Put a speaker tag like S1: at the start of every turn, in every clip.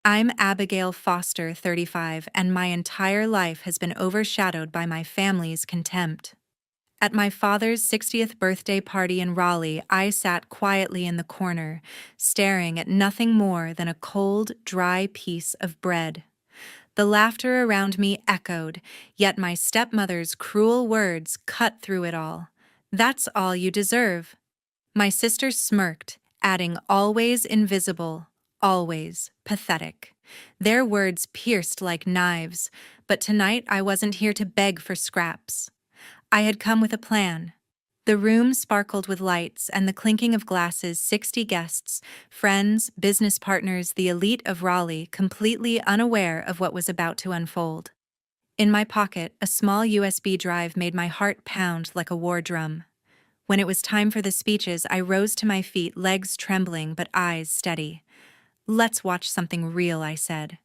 S1: I'm Abigail Foster, 35, and my entire life has been overshadowed by my family's contempt. At my father's 60th birthday party in Raleigh, I sat quietly in the corner, staring at nothing more than a cold, dry piece of bread. The laughter around me echoed, yet my stepmother's cruel words cut through it all. "That's all you deserve." My sister smirked, adding, "Always invisible, always pathetic." Their words pierced like knives, but tonight I wasn't here to beg for scraps. I had come with a plan. The room sparkled with lights and the clinking of glasses. 60 guests, friends, business partners, the elite of Raleigh, completely unaware of what was about to unfold. In my pocket, a small USB drive made my heart pound like a war drum. When it was time for the speeches, I rose to my feet, legs trembling but eyes steady. "Let's watch something real," I said,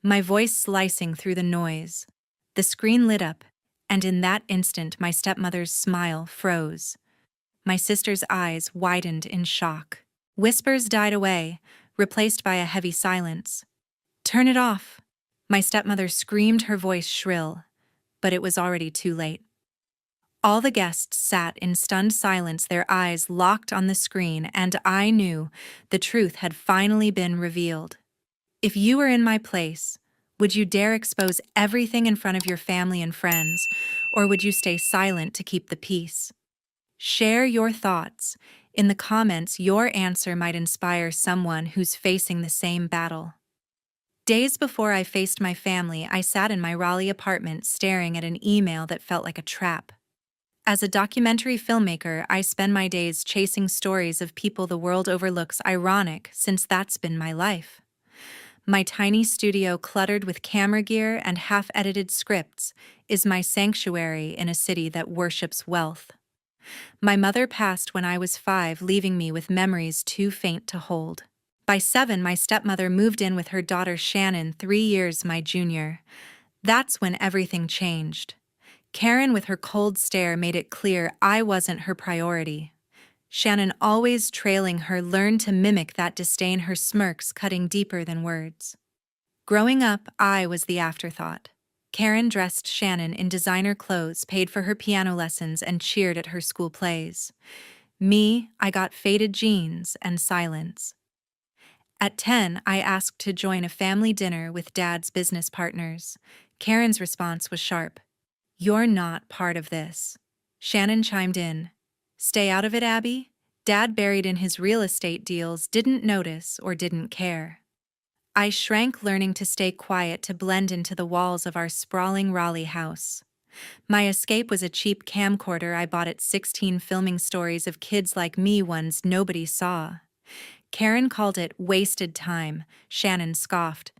S1: my voice slicing through the noise. The screen lit up, and in that instant my stepmother's smile froze. My sister's eyes widened in shock. Whispers died away, replaced by a heavy silence. "Turn it off!" My stepmother screamed, her voice shrill, but it was already too late. All the guests sat in stunned silence, their eyes locked on the screen, and I knew the truth had finally been revealed. If you were in my place, would you dare expose everything in front of your family and friends, or would you stay silent to keep the peace? Share your thoughts. In the comments, your answer might inspire someone who's facing the same battle. Days before I faced my family, I sat in my Raleigh apartment staring at an email that felt like a trap. As a documentary filmmaker, I spend my days chasing stories of people the world overlooks, ironic since that's been my life. My tiny studio, cluttered with camera gear and half-edited scripts, is my sanctuary in a city that worships wealth. My mother passed when I was 5, leaving me with memories too faint to hold. By 7, my stepmother moved in with her daughter Shannon, 3 years my junior. That's when everything changed. Karen, with her cold stare, made it clear I wasn't her priority. Shannon, always trailing her, learned to mimic that disdain, her smirks cutting deeper than words. Growing up, I was the afterthought. Karen dressed Shannon in designer clothes, paid for her piano lessons, and cheered at her school plays. Me, I got faded jeans and silence. At 10, I asked to join a family dinner with Dad's business partners. Karen's response was sharp. "You're not part of this." Shannon chimed in. "Stay out of it, Abby." Dad, buried in his real estate deals, didn't notice or didn't care. I shrank, learning to stay quiet to blend into the walls of our sprawling Raleigh house. My escape was a cheap camcorder I bought at 16, filming stories of kids like me, ones nobody saw. Karen called it wasted time. Shannon scoffed.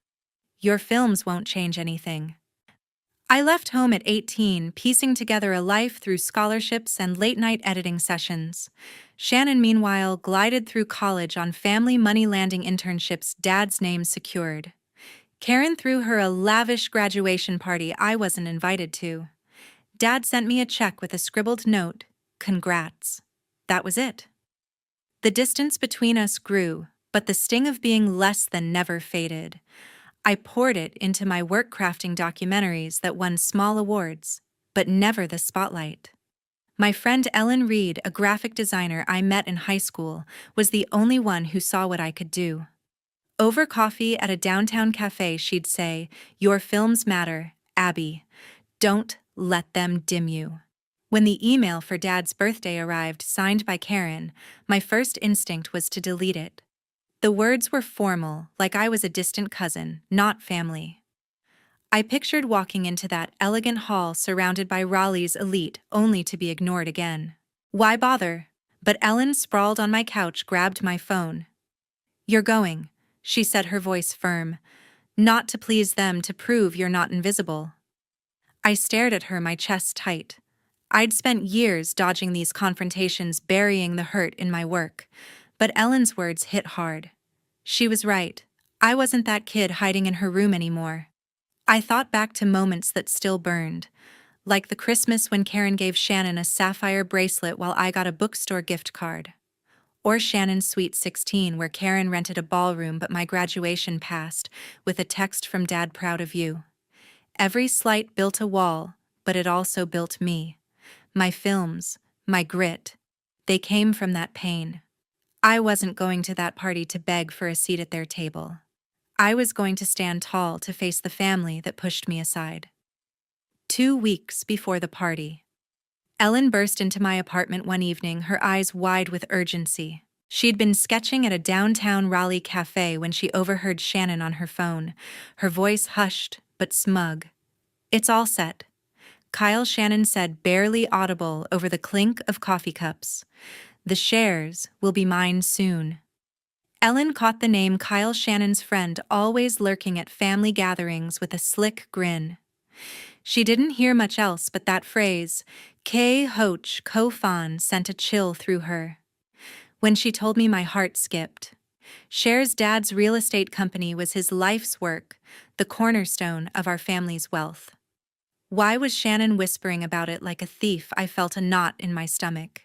S1: "Your films won't change anything." I left home at 18, piecing together a life through scholarships and late-night editing sessions. Shannon, meanwhile, glided through college on family money-landing internships, Dad's name secured. Karen threw her a lavish graduation party I wasn't invited to. Dad sent me a check with a scribbled note, "Congrats." That was it. The distance between us grew, but the sting of being less than never faded. I poured it into my work, crafting documentaries that won small awards, but never the spotlight. My friend Ellen Reed, a graphic designer I met in high school, was the only one who saw what I could do. Over coffee at a downtown cafe, she'd say, "Your films matter, Abby. Don't let them dim you." When the email for Dad's birthday arrived, signed by Karen, my first instinct was to delete it. The words were formal, like I was a distant cousin, not family. I pictured walking into that elegant hall surrounded by Raleigh's elite, only to be ignored again. Why bother? But Ellen, sprawled on my couch, grabbed my phone. "You're going," she said, her voice firm. "Not to please them, to prove you're not invisible." I stared at her, my chest tight. I'd spent years dodging these confrontations, burying the hurt in my work. But Ellen's words hit hard. She was right. I wasn't that kid hiding in her room anymore. I thought back to moments that still burned, like the Christmas when Karen gave Shannon a sapphire bracelet while I got a bookstore gift card. Or Shannon's Sweet 16, where Karen rented a ballroom but my graduation passed, with a text from Dad proud of you. Every slight built a wall, but it also built me. My films, my grit, they came from that pain. I wasn't going to that party to beg for a seat at their table. I was going to stand tall to face the family that pushed me aside. 2 weeks before the party, Ellen burst into my apartment one evening, her eyes wide with urgency. She'd been sketching at a downtown Raleigh cafe when she overheard Shannon on her phone, her voice hushed but smug. "It's all set," Kyle Shannon said, barely audible over the clink of coffee cups. "The shares will be mine soon." Ellen caught the name Kyle Shannon's friend, always lurking at family gatherings with a slick grin. She didn't hear much else, but that phrase, K. Hoach Kofan, sent a chill through her. When she told me, my heart skipped. Cher's dad's real estate company was his life's work, the cornerstone of our family's wealth. Why was Shannon whispering about it like a thief? I felt a knot in my stomach.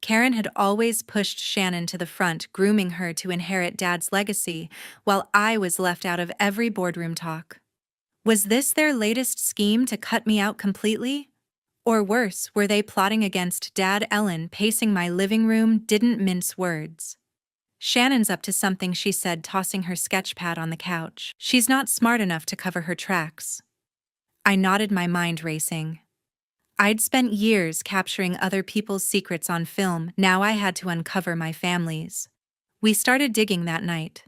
S1: Karen had always pushed Shannon to the front, grooming her to inherit Dad's legacy, while I was left out of every boardroom talk. Was this their latest scheme to cut me out completely? Or worse, were they plotting against Dad? Ellen, pacing my living room, didn't mince words. "Shannon's up to something," she said, tossing her sketch pad on the couch. "She's not smart enough to cover her tracks." I nodded, my mind racing. I'd spent years capturing other people's secrets on film, now I had to uncover my family's. We started digging that night.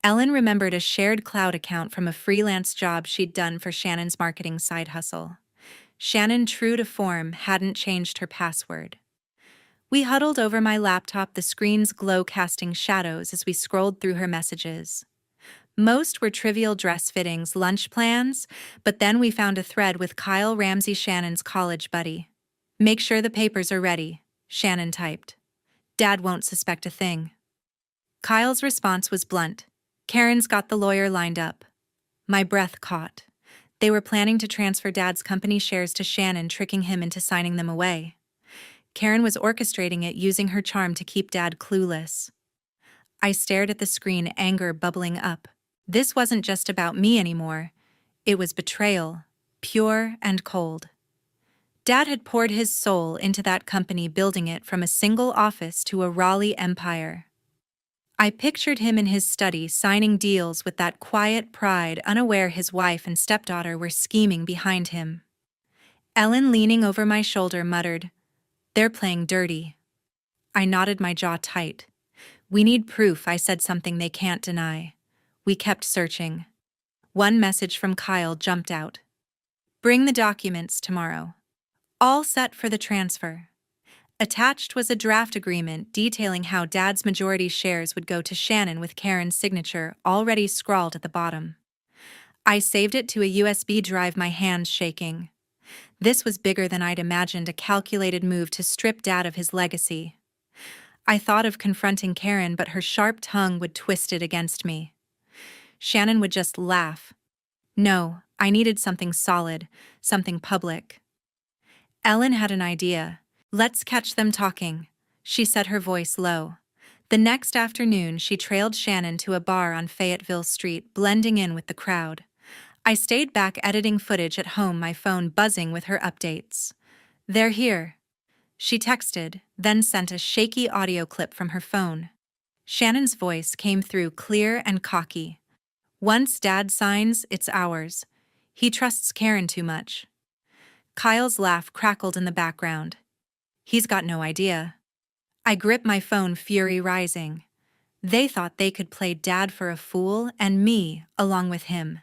S1: Ellen remembered a shared cloud account from a freelance job she'd done for Shannon's marketing side hustle. Shannon, true to form, hadn't changed her password. We huddled over my laptop, the screen's glow casting shadows as we scrolled through her messages. Most were trivial dress fittings, lunch plans, but then we found a thread with Kyle Ramsey, Shannon's college buddy. "Make sure the papers are ready," Shannon typed. "Dad won't suspect a thing." Kyle's response was blunt. "Karen's got the lawyer lined up." My breath caught. They were planning to transfer Dad's company shares to Shannon, tricking him into signing them away. Karen was orchestrating it, using her charm to keep Dad clueless. I stared at the screen, anger bubbling up. This wasn't just about me anymore. It was betrayal, pure and cold. Dad had poured his soul into that company, building it from a single office to a Raleigh empire. I pictured him in his study, signing deals with that quiet pride, unaware his wife and stepdaughter were scheming behind him. Ellen, leaning over my shoulder, muttered, "They're playing dirty." I nodded, my jaw tight. "We need proof," I said, "something they can't deny." We kept searching. One message from Kyle jumped out. "Bring the documents tomorrow." All set for the transfer. Attached was a draft agreement detailing how Dad's majority shares would go to Shannon, with Karen's signature already scrawled at the bottom. I saved it to a USB drive, my hands shaking. This was bigger than I'd imagined, a calculated move to strip Dad of his legacy. I thought of confronting Karen, but her sharp tongue would twist it against me. Shannon would just laugh. No, I needed something solid, something public. Ellen had an idea. "Let's catch them talking," she said, her voice low. The next afternoon, she trailed Shannon to a bar on Fayetteville Street, blending in with the crowd. I stayed back, editing footage at home, my phone buzzing with her updates. "They're here," she texted, then sent a shaky audio clip from her phone. Shannon's voice came through clear and cocky. "Once Dad signs, it's ours. He trusts Karen too much." Kyle's laugh crackled in the background. "He's got no idea." I gripped my phone, fury rising. They thought they could play Dad for a fool, and me along with him.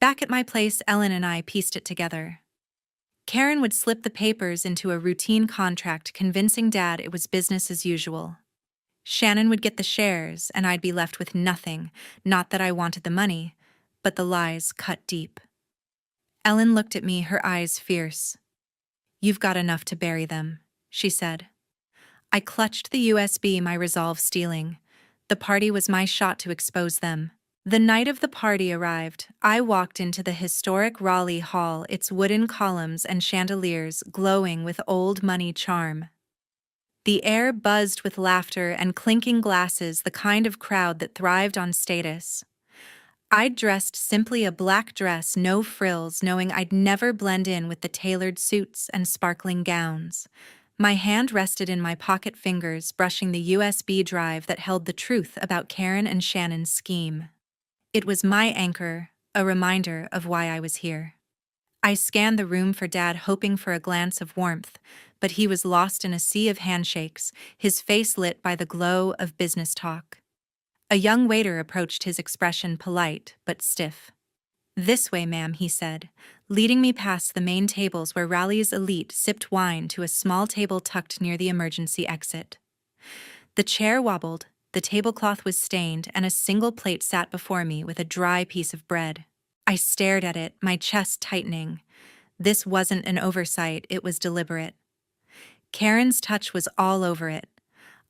S1: Back at my place, Ellen and I pieced it together. Karen would slip the papers into a routine contract, convincing Dad it was business as usual. Shannon would get the shares, and I'd be left with nothing. Not that I wanted the money, but the lies cut deep. Ellen looked at me, her eyes fierce. "You've got enough to bury them," she said. I clutched the USB, my resolve steeling. The party was my shot to expose them. The night of the party arrived. I walked into the historic Raleigh Hall, its wooden columns and chandeliers glowing with old money charm. The air buzzed with laughter and clinking glasses, the kind of crowd that thrived on status. I'd dressed simply a black dress, no frills, knowing I'd never blend in with the tailored suits and sparkling gowns. My hand rested in my pocket fingers, brushing the USB drive that held the truth about Karen and Shannon's scheme. It was my anchor, a reminder of why I was here. I scanned the room for Dad, hoping for a glance of warmth, but he was lost in a sea of handshakes, his face lit by the glow of business talk. A young waiter approached, his expression polite but stiff. "This way, ma'am," he said, leading me past the main tables where Raleigh's elite sipped wine to a small table tucked near the emergency exit. The chair wobbled, the tablecloth was stained, and a single plate sat before me with a dry piece of bread. I stared at it, my chest tightening. This wasn't an oversight, it was deliberate. Karen's touch was all over it.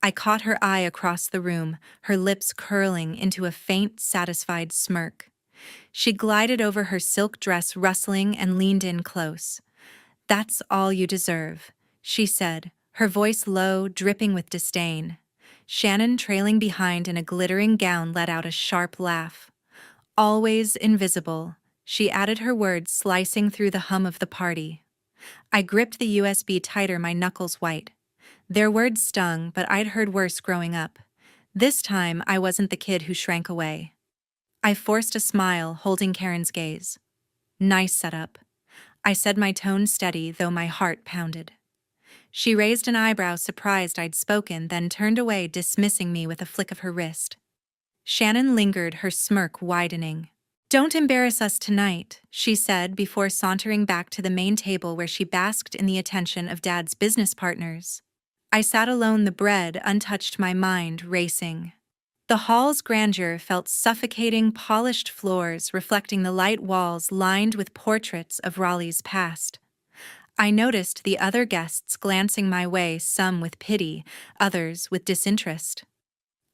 S1: I caught her eye across the room, her lips curling into a faint, satisfied smirk. She glided over her silk dress, rustling, and leaned in close. "That's all you deserve," she said, her voice low, dripping with disdain. Shannon, trailing behind in a glittering gown, let out a sharp laugh. "Always invisible," she added, her words slicing through the hum of the party. I gripped the USB tighter, my knuckles white. Their words stung, but I'd heard worse growing up. This time, I wasn't the kid who shrank away. I forced a smile, holding Karen's gaze. "Nice setup," I said, my tone steady, though my heart pounded. She raised an eyebrow, surprised I'd spoken, then turned away, dismissing me with a flick of her wrist. Shannon lingered, her smirk widening. "Don't embarrass us tonight," she said before sauntering back to the main table where she basked in the attention of Dad's business partners. I sat alone, the bread untouched, my mind racing. The hall's grandeur felt suffocating, polished floors reflecting the light walls lined with portraits of Raleigh's past. I noticed the other guests glancing my way, some with pity, others with disinterest.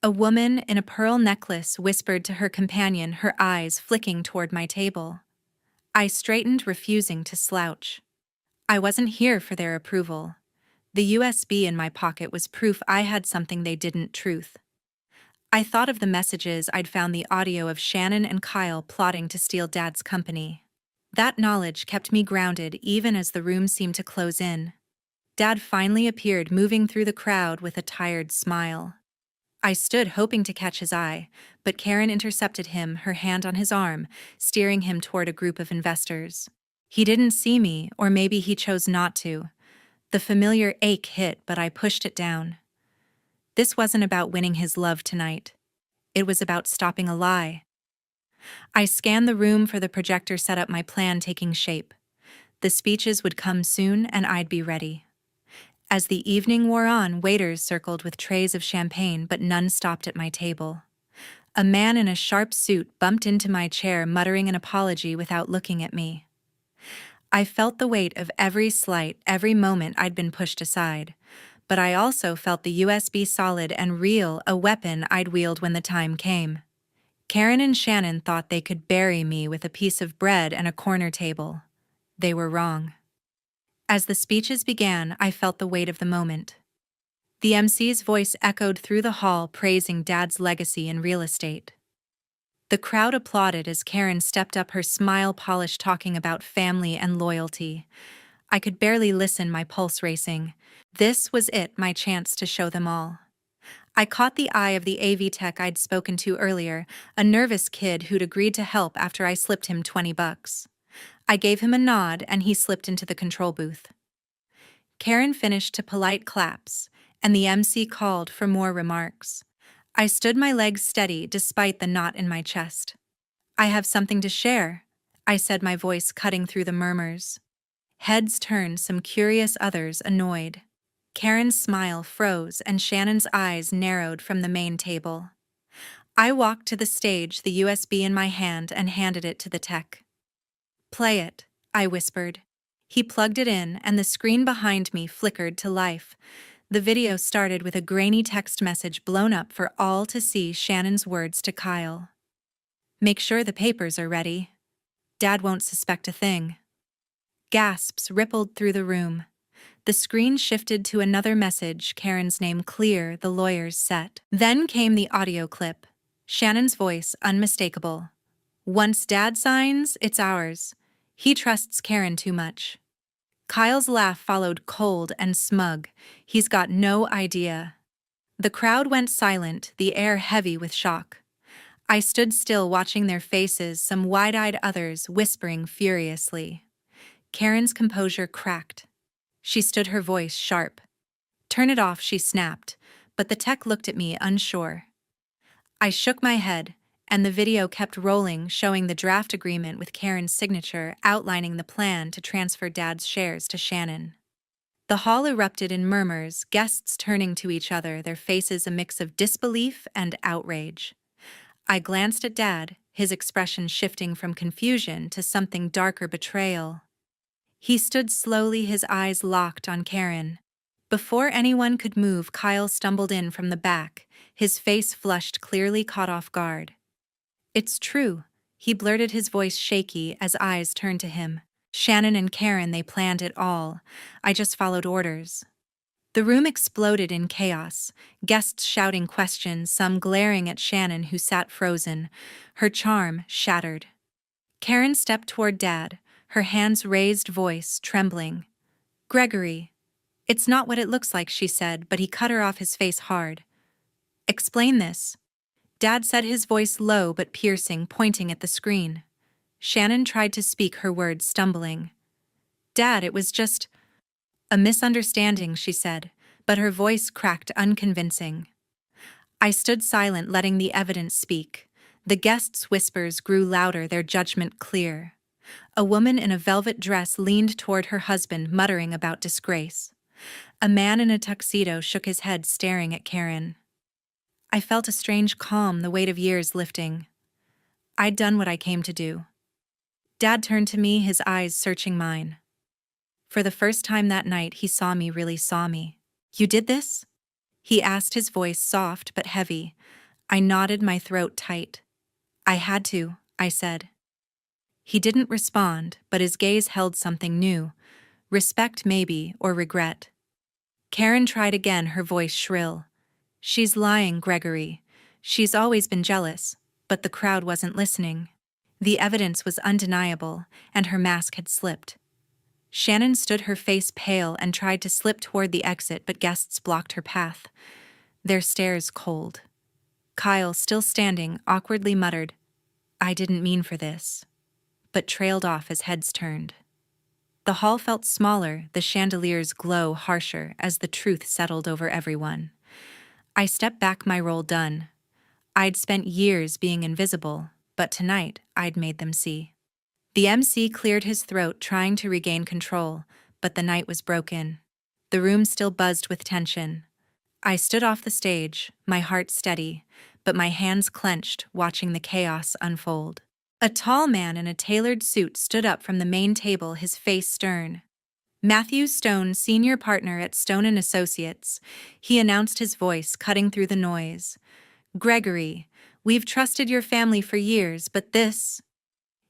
S1: A woman in a pearl necklace whispered to her companion, her eyes flicking toward my table. I straightened, refusing to slouch. I wasn't here for their approval. The USB in my pocket was proof I had something they didn't. Truth. I thought of the messages I'd found, the audio of Shannon and Kyle plotting to steal Dad's company. That knowledge kept me grounded even as the room seemed to close in. Dad finally appeared, moving through the crowd with a tired smile. I stood hoping to catch his eye, but Karen intercepted him, her hand on his arm, steering him toward a group of investors. He didn't see me, or maybe he chose not to. The familiar ache hit, but I pushed it down. This wasn't about winning his love tonight. It was about stopping a lie. I scanned the room for the projector, set up, my plan taking shape. The speeches would come soon, and I'd be ready. As the evening wore on, waiters circled with trays of champagne, but none stopped at my table. A man in a sharp suit bumped into my chair, muttering an apology without looking at me. I felt the weight of every slight, every moment I'd been pushed aside. But I also felt the USB solid and real, a weapon I'd wield when the time came. Karen and Shannon thought they could bury me with a piece of bread and a corner table. They were wrong. As the speeches began, I felt the weight of the moment. The MC's voice echoed through the hall, praising Dad's legacy in real estate. The crowd applauded as Karen stepped up, her smile polished, talking about family and loyalty. I could barely listen, my pulse racing. This was it, my chance to show them all. I caught the eye of the AV tech I'd spoken to earlier, a nervous kid who'd agreed to help after I slipped him $20. I gave him a nod, and he slipped into the control booth. Karen finished to polite claps, and the MC called for more remarks. I stood, my legs steady despite the knot in my chest. "I have something to share," I said, my voice cutting through the murmurs. Heads turned, some curious, others annoyed. Karen's smile froze, and Shannon's eyes narrowed from the main table. I walked to the stage, the USB in my hand, and handed it to the tech. "Play it," I whispered. He plugged it in, and the screen behind me flickered to life. The video started with a grainy text message blown up for all to see, Shannon's words to Kyle. "Make sure the papers are ready. Dad won't suspect a thing." Gasps rippled through the room. The screen shifted to another message, Karen's name clear, the lawyers set. Then came the audio clip. Shannon's voice unmistakable. Once Dad signs, it's ours. He trusts Karen too much. Kyle's laugh followed cold and smug. He's got no idea. The crowd went silent, the air heavy with shock. I stood still watching their faces, some wide-eyed others whispering furiously. Karen's composure cracked. She stood, her voice sharp. Turn it off, she snapped, but the tech looked at me unsure. I shook my head, and the video kept rolling, showing the draft agreement with Karen's signature outlining the plan to transfer Dad's shares to Shannon. The hall erupted in murmurs, guests turning to each other, their faces a mix of disbelief and outrage. I glanced at Dad, his expression shifting from confusion to something darker, betrayal. He stood slowly, his eyes locked on Karen. Before anyone could move, Kyle stumbled in from the back, his face flushed, clearly caught off guard. It's true, he blurted, his voice shaky as eyes turned to him. Shannon and Karen, they planned it all. I just followed orders. The room exploded in chaos, guests shouting questions, some glaring at Shannon, who sat frozen, her charm shattered. Karen stepped toward Dad, her hands raised, voice trembling. Gregory. It's not what it looks like, she said, but he cut her off, his face hard. Explain this. Dad said, his voice low but piercing, pointing at the screen. Shannon tried to speak, her words stumbling. Dad, it was just a misunderstanding, she said, but her voice cracked, unconvincing. I stood silent, letting the evidence speak. The guests' whispers grew louder, their judgment clear. A woman in a velvet dress leaned toward her husband, muttering about disgrace. A man in a tuxedo shook his head, staring at Karen. I felt a strange calm, the weight of years lifting. I'd done what I came to do. Dad turned to me, his eyes searching mine. For the first time that night, he saw me, really saw me. You did this? He asked, his voice soft but heavy. I nodded, my throat tight. I had to, I said. He didn't respond, but his gaze held something new. Respect maybe, or regret. Karen tried again, her voice shrill. She's lying, Gregory. She's always been jealous, but the crowd wasn't listening. The evidence was undeniable, and her mask had slipped. Shannon stood, her face pale, and tried to slip toward the exit, but guests blocked her path, their stares cold. Kyle, still standing, awkwardly muttered, I didn't mean for this, but trailed off as heads turned. The hall felt smaller, the chandelier's glow harsher as the truth settled over everyone. I stepped back, my role done. I'd spent years being invisible, but tonight I'd made them see. The MC cleared his throat, trying to regain control, but the night was broken. The room still buzzed with tension. I stood off the stage, my heart steady, but my hands clenched, watching the chaos unfold. A tall man in a tailored suit stood up from the main table, his face stern. Matthew Stone, senior partner at Stone & Associates, he announced, his voice cutting through the noise. Gregory, we've trusted your family for years, but this...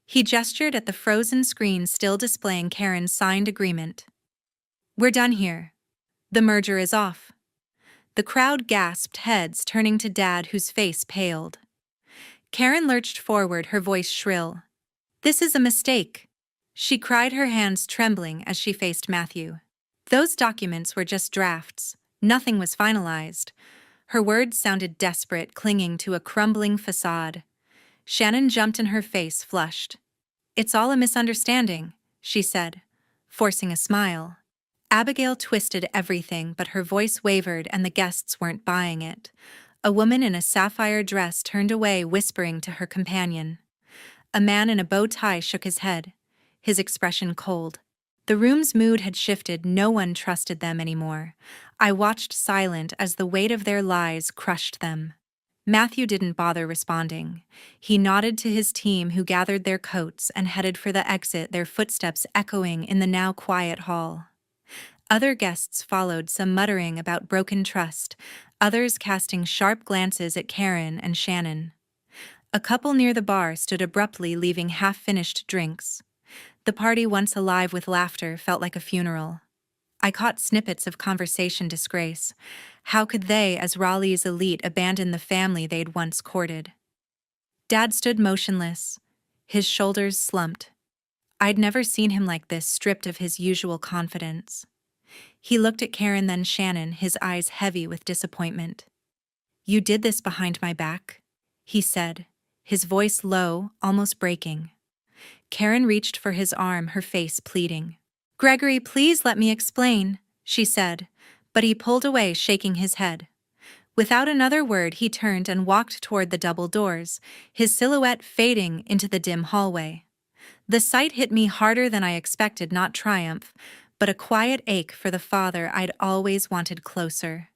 S1: He gestured at the frozen screen still displaying Karen's signed agreement. We're done here. The merger is off. The crowd gasped, heads turning to Dad, whose face paled. Karen lurched forward, her voice shrill. This is a mistake, she cried, her hands trembling as she faced Matthew. Those documents were just drafts. Nothing was finalized. Her words sounded desperate, clinging to a crumbling facade. Shannon jumped in, her face flushed. It's all a misunderstanding, she said, forcing a smile. Abigail twisted everything, but her voice wavered and the guests weren't buying it. A woman in a sapphire dress turned away, whispering to her companion. A man in a bow tie shook his head, his expression cold. The room's mood had shifted, no one trusted them anymore. I watched silent as the weight of their lies crushed them. Matthew didn't bother responding. He nodded to his team, who gathered their coats and headed for the exit, their footsteps echoing in the now quiet hall. Other guests followed, some muttering about broken trust, others casting sharp glances at Karen and Shannon. A couple near the bar stood abruptly, leaving half-finished drinks. The party, once alive with laughter, felt like a funeral. I caught snippets of conversation disgrace. How could they, as Raleigh's elite, abandon the family they'd once courted? Dad stood motionless, his shoulders slumped. I'd never seen him like this, stripped of his usual confidence. He looked at Karen, then Shannon, his eyes heavy with disappointment. "You did this behind my back?" he said, his voice low, almost breaking. Karen reached for his arm, her face pleading. "Gregory, please let me explain," she said, but he pulled away, shaking his head. Without another word, he turned and walked toward the double doors, his silhouette fading into the dim hallway. The sight hit me harder than I expected, not triumph, but a quiet ache for the father I'd always wanted closer.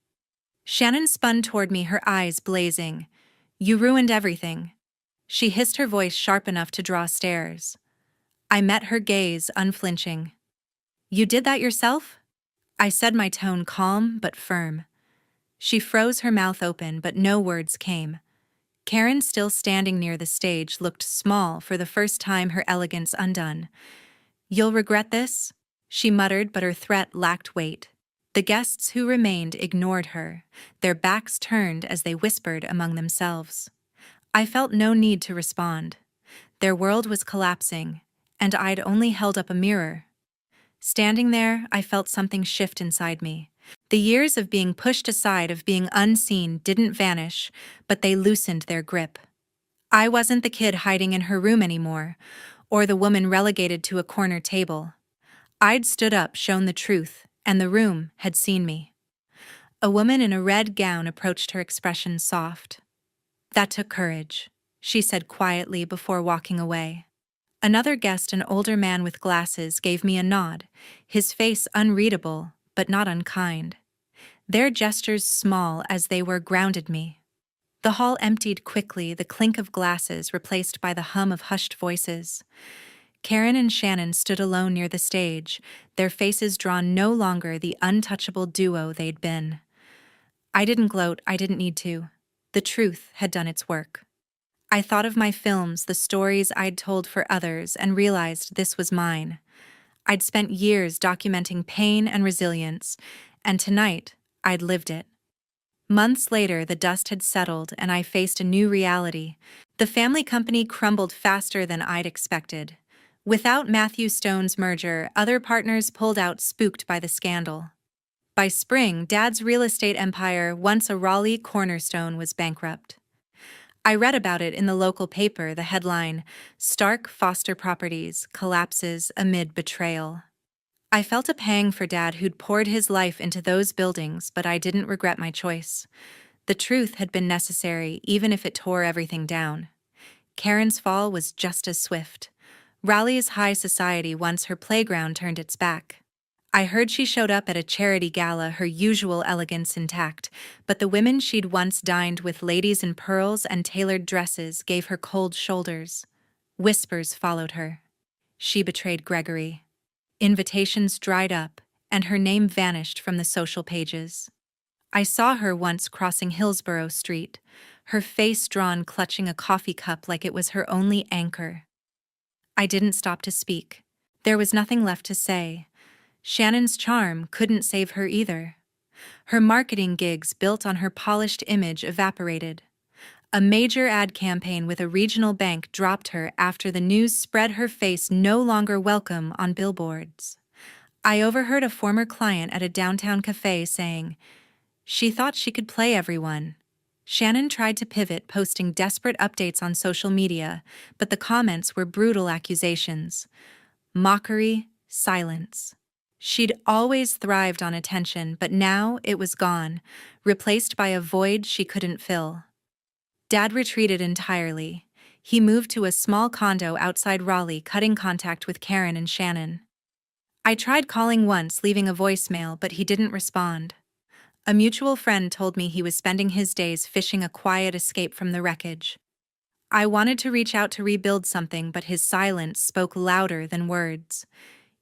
S1: Shannon spun toward me, her eyes blazing. "You ruined everything." She hissed, her voice sharp enough to draw stares. I met her gaze, unflinching. "You did that yourself?" I said, my tone calm but firm. She froze, her mouth open, but no words came. Karen, still standing near the stage, looked small for the first time, her elegance undone. "You'll regret this," she muttered, but her threat lacked weight. The guests who remained ignored her, their backs turned as they whispered among themselves. I felt no need to respond. Their world was collapsing, and I'd only held up a mirror. Standing there, I felt something shift inside me. The years of being pushed aside, of being unseen, didn't vanish, but they loosened their grip. I wasn't the kid hiding in her room anymore, or the woman relegated to a corner table. I'd stood up, shown the truth, and the room had seen me. A woman in a red gown approached, her expression soft. "That took courage," she said quietly before walking away. Another guest, an older man with glasses, gave me a nod, his face unreadable, but not unkind. Their gestures, small as they were, grounded me. The hall emptied quickly, the clink of glasses replaced by the hum of hushed voices. Karen and Shannon stood alone near the stage, their faces drawn, no longer the untouchable duo they'd been. I didn't gloat, I didn't need to. The truth had done its work. I thought of my films, the stories I'd told for others, and realized this was mine. I'd spent years documenting pain and resilience, and tonight, I'd lived it. Months later, the dust had settled, and I faced a new reality. The family company crumbled faster than I'd expected. Without Matthew Stone's merger, other partners pulled out, spooked by the scandal. By spring, Dad's real estate empire, once a Raleigh cornerstone, was bankrupt. I read about it in the local paper, the headline, "Stark Foster Properties Collapses Amid Betrayal." I felt a pang for Dad, who'd poured his life into those buildings, but I didn't regret my choice. The truth had been necessary, even if it tore everything down. Karen's fall was just as swift. Raleigh's high society, once her playground, turned its back. I heard she showed up at a charity gala, her usual elegance intact, but the women she'd once dined with, ladies in pearls and tailored dresses, gave her cold shoulders. Whispers followed her. She betrayed Gregory. Invitations dried up, and her name vanished from the social pages. I saw her once crossing Hillsborough Street, her face drawn, clutching a coffee cup like it was her only anchor. I didn't stop to speak. There was nothing left to say. Shannon's charm couldn't save her either. Her marketing gigs, built on her polished image, evaporated. A major ad campaign with a regional bank dropped her after the news spread her face no longer welcome on billboards. I overheard a former client at a downtown cafe saying, "She thought she could play everyone." Shannon tried to pivot, posting desperate updates on social media, but the comments were brutal accusations. Mockery, silence. She'd always thrived on attention, but now it was gone, replaced by a void she couldn't fill. Dad retreated entirely. He moved to a small condo outside Raleigh, cutting contact with Karen and Shannon. I tried calling once, leaving a voicemail, but he didn't respond. A mutual friend told me he was spending his days fishing, a quiet escape from the wreckage. I wanted to reach out to rebuild something, but his silence spoke louder than words.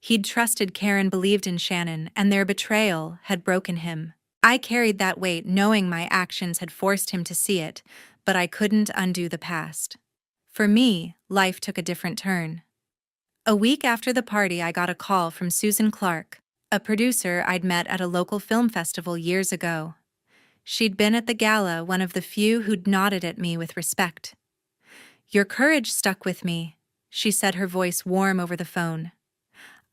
S1: He'd trusted Karen, believed in Shannon, and their betrayal had broken him. I carried that weight, knowing my actions had forced him to see it, but I couldn't undo the past. For me, life took a different turn. A week after the party, I got a call from Susan Clark. a producer I'd met at a local film festival years ago. She'd been at the gala, one of the few who'd nodded at me with respect. "Your courage stuck with me," she said, her voice warm over the phone.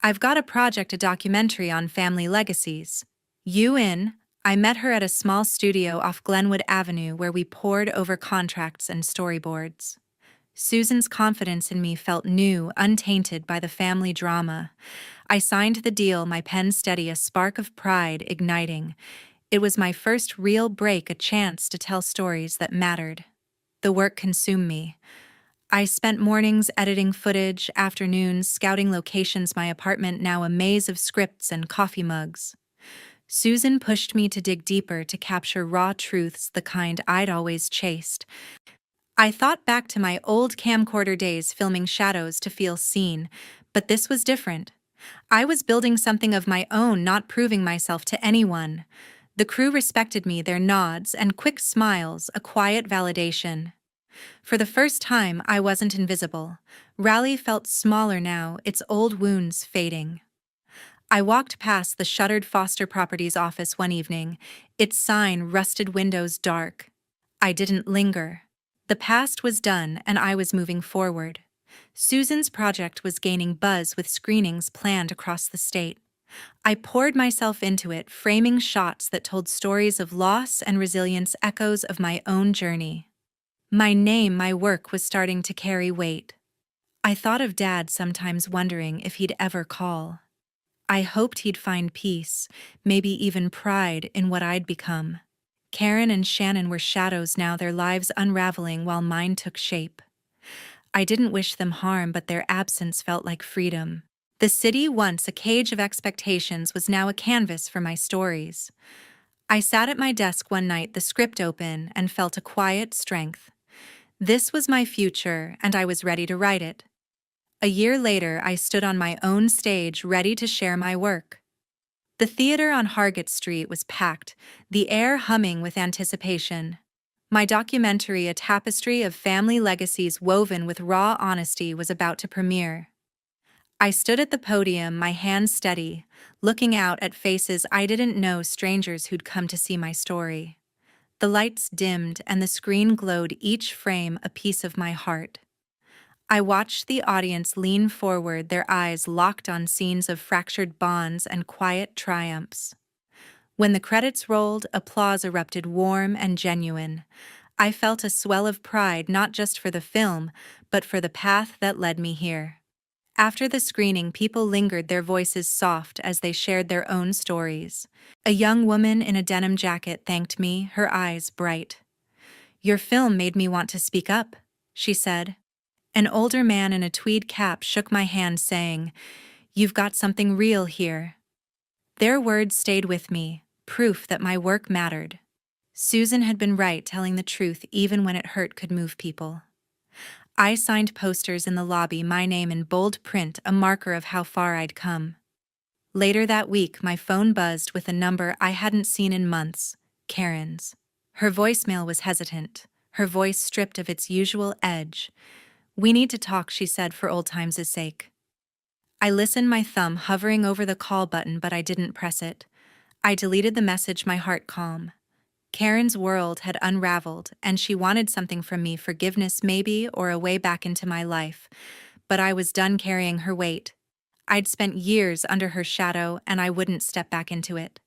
S1: "I've got a project, a documentary on family legacies. You in?" I met her at a small studio off Glenwood Avenue where we pored over contracts and storyboards. Susan's confidence in me felt new, untainted by the family drama. I signed the deal, my pen steady, a spark of pride igniting. It was my first real break, a chance to tell stories that mattered. The work consumed me. I spent mornings editing footage, afternoons scouting locations, my apartment now a maze of scripts and coffee mugs. Susan pushed me to dig deeper, to capture raw truths, the kind I'd always chased. I thought back to my old camcorder days, filming shadows to feel seen, but this was different. I was building something of my own, not proving myself to anyone. The crew respected me, their nods and quick smiles, a quiet validation. For the first time, I wasn't invisible. Raleigh felt smaller now, its old wounds fading. I walked past the shuttered Foster Properties office one evening, its sign, rusted windows dark. I didn't linger. The past was done, and I was moving forward. Susan's project was gaining buzz with screenings planned across the state. I poured myself into it, framing shots that told stories of loss and resilience, echoes of my own journey. My name, my work was starting to carry weight. I thought of Dad, sometimes wondering if he'd ever call. I hoped he'd find peace, maybe even pride in what I'd become. Karen and Shannon were shadows now, their lives unraveling while mine took shape. I didn't wish them harm, but their absence felt like freedom. The city, once a cage of expectations, was now a canvas for my stories. I sat at my desk one night, the script open, and felt a quiet strength. This was my future, and I was ready to write it. A year later, I stood on my own stage, ready to share my work. The theater on Hargett Street was packed, the air humming with anticipation. My documentary, a tapestry of family legacies woven with raw honesty, was about to premiere. I stood at the podium, my hands steady, looking out at faces I didn't know, strangers who'd come to see my story. The lights dimmed and the screen glowed, each frame a piece of my heart. I watched the audience lean forward, their eyes locked on scenes of fractured bonds and quiet triumphs. When the credits rolled, applause erupted, warm and genuine. I felt a swell of pride, not just for the film, but for the path that led me here. After the screening, people lingered, their voices soft as they shared their own stories. A young woman in a denim jacket thanked me, her eyes bright. "Your film made me want to speak up," she said. An older man in a tweed cap shook my hand, saying, "You've got something real here." Their words stayed with me, proof that my work mattered. Susan had been right, telling the truth even when it hurt could move people. I signed posters in the lobby, my name in bold print, a marker of how far I'd come. Later that week, my phone buzzed with a number I hadn't seen in months, Karen's. Her voicemail was hesitant, her voice stripped of its usual edge. "We need to talk," she said, "for old times' sake." I listened, my thumb hovering over the call button, but I didn't press it. I deleted the message, my heart calm. Karen's world had unraveled, and she wanted something from me, forgiveness maybe, or a way back into my life. But I was done carrying her weight. I'd spent years under her shadow, and I wouldn't step back into it.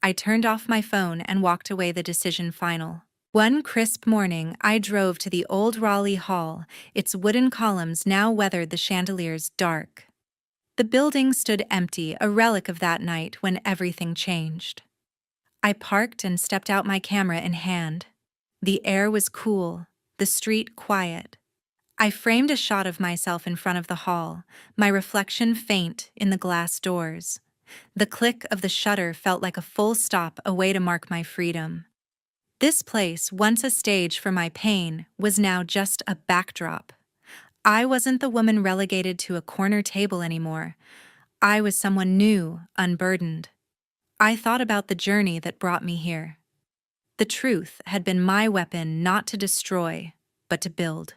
S1: I turned off my phone and walked away, the decision final. One crisp morning, I drove to the old Raleigh Hall, its wooden columns now weathered, the chandeliers dark. The building stood empty, a relic of that night when everything changed. I parked and stepped out, my camera in hand. The air was cool, the street quiet. I framed a shot of myself in front of the hall, my reflection faint in the glass doors. The click of the shutter felt like a full stop, a way to mark my freedom. This place, once a stage for my pain, was now just a backdrop. I wasn't the woman relegated to a corner table anymore. I was someone new, unburdened. I thought about the journey that brought me here. The truth had been my weapon, not to destroy, but to build.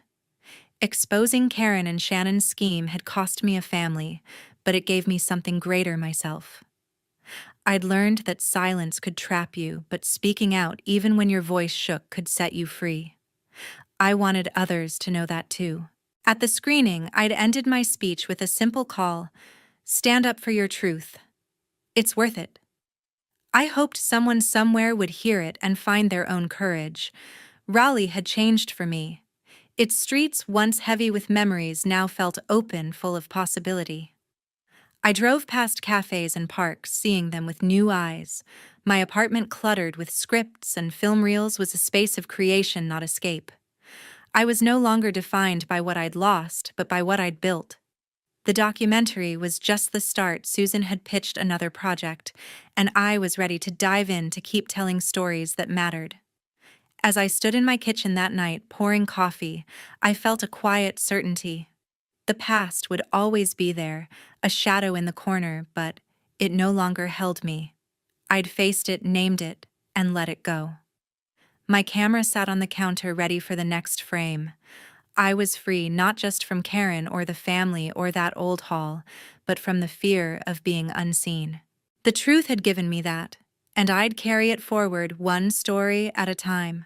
S1: Exposing Karen and Shannon's scheme had cost me a family, but it gave me something greater, myself. I'd learned that silence could trap you, but speaking out, even when your voice shook, could set you free. I wanted others to know that too. At the screening, I'd ended my speech with a simple call: stand up for your truth. It's worth it. I hoped someone somewhere would hear it and find their own courage. Raleigh had changed for me. Its streets, once heavy with memories, now felt open, full of possibility. I drove past cafes and parks, seeing them with new eyes. My apartment, cluttered with scripts and film reels, was a space of creation, not escape. I was no longer defined by what I'd lost, but by what I'd built. The documentary was just the start. Susan had pitched another project, and I was ready to dive in to keep telling stories that mattered. As I stood in my kitchen that night, pouring coffee, I felt a quiet certainty. The past would always be there, a shadow in the corner, but it no longer held me. I'd faced it, named it, and let it go. My camera sat on the counter, ready for the next frame. I was free, not just from Karen or the family or that old hall, but from the fear of being unseen. The truth had given me that, and I'd carry it forward, one story at a time.